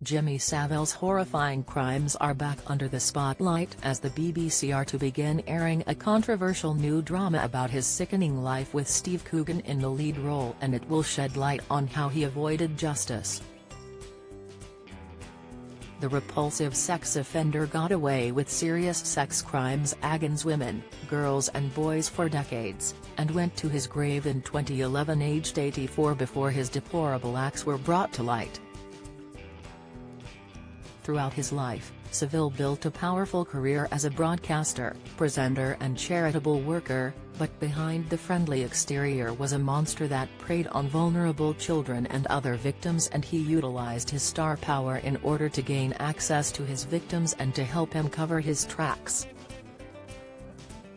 Jimmy Savile's horrifying crimes are back under the spotlight as the BBC are to begin airing a controversial new drama about his sickening life with Steve Coogan in the lead role, and it will shed light on how he avoided justice. The repulsive sex offender got away with serious sex crimes against women, girls and boys for decades, and went to his grave in 2011 aged 84 before his deplorable acts were brought to light. Throughout his life, Savile built a powerful career as a broadcaster, presenter and charitable worker, but behind the friendly exterior was a monster that preyed on vulnerable children and other victims, and he utilized his star power in order to gain access to his victims and to help him cover his tracks.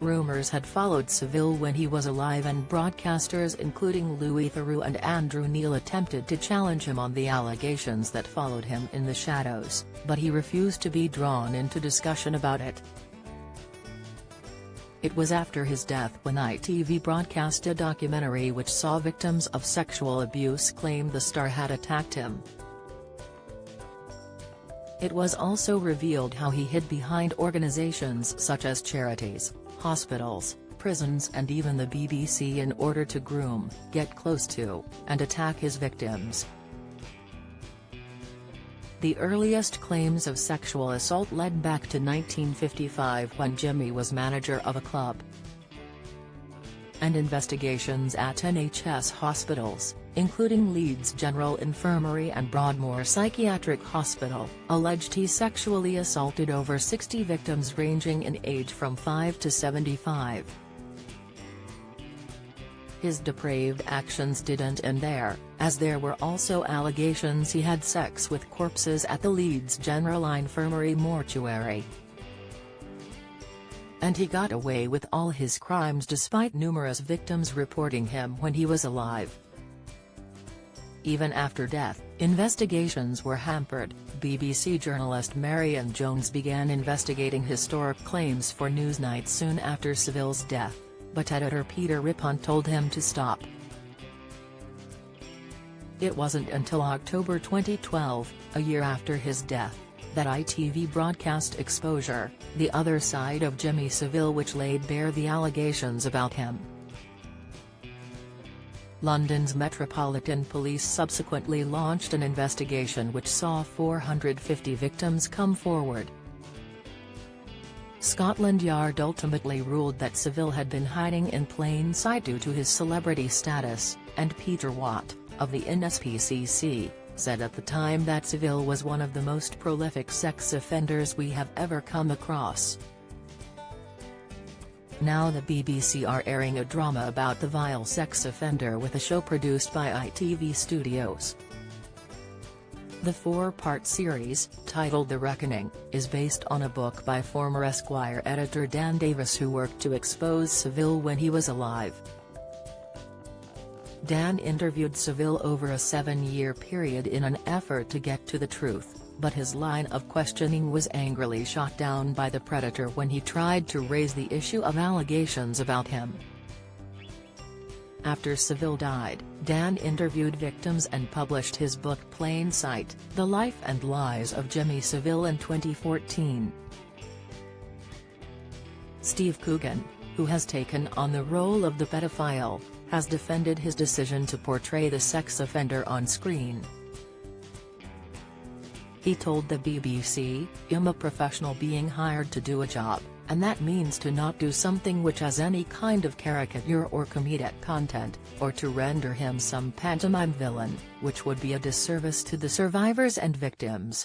Rumors had followed Savile when he was alive, and broadcasters including Louis Theroux and Andrew Neil attempted to challenge him on the allegations that followed him in the shadows, but he refused to be drawn into discussion about it. It was after his death when ITV broadcast a documentary which saw victims of sexual abuse claim the star had attacked him. It was also revealed how he hid behind organizations such as charities, hospitals, prisons and even the BBC in order to groom, get close to, and attack his victims. The earliest claims of sexual assault led back to 1955 when Jimmy was manager of a club. And investigations at NHS hospitals, including Leeds General Infirmary and Broadmoor Psychiatric Hospital, alleged he sexually assaulted over 60 victims ranging in age from 5 to 75. His depraved actions didn't end there, as there were also allegations he had sex with corpses at the Leeds General Infirmary mortuary. And he got away with all his crimes despite numerous victims reporting him when he was alive. Even after death, investigations were hampered. BBC journalist Marion Jones began investigating historic claims for Newsnight soon after Savile's death, but editor Peter Rippon told him to stop. It wasn't until October 2012, a year after his death, that ITV broadcast Exposure, The Other Side of Jimmy Savile, which laid bare the allegations about him. London's Metropolitan Police subsequently launched an investigation which saw 450 victims come forward. Scotland Yard ultimately ruled that Savile had been hiding in plain sight due to his celebrity status, and Peter Watt, of the NSPCC, said at the time that Savile was one of the most prolific sex offenders we have ever come across. Now the BBC are airing a drama about the vile sex offender with a show produced by ITV Studios. The 4-part series, titled The Reckoning, is based on a book by former Esquire editor Dan Davis, who worked to expose Savile when he was alive. Dan interviewed Savile over a 7-year period in an effort to get to the truth, but his line of questioning was angrily shot down by the Predator when he tried to raise the issue of allegations about him. After Savile died, Dan interviewed victims and published his book Plain Sight: The Life and Lies of Jimmy Savile in 2014. Steve Coogan, who has taken on the role of the pedophile, has defended his decision to portray the sex offender on screen. He told the BBC, "I'm a professional being hired to do a job, and that means to not do something which has any kind of caricature or comedic content, or to render him some pantomime villain, which would be a disservice to the survivors and victims."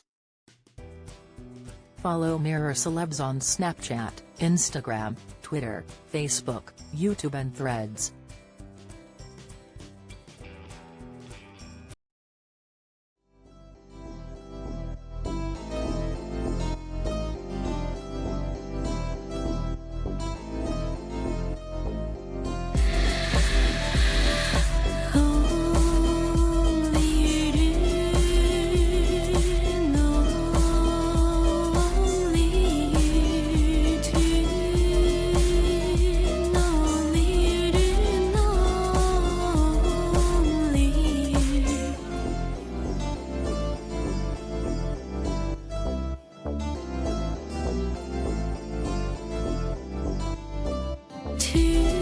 Follow Mirror Celebs on Snapchat, Instagram, Twitter, Facebook, YouTube and Threads. T.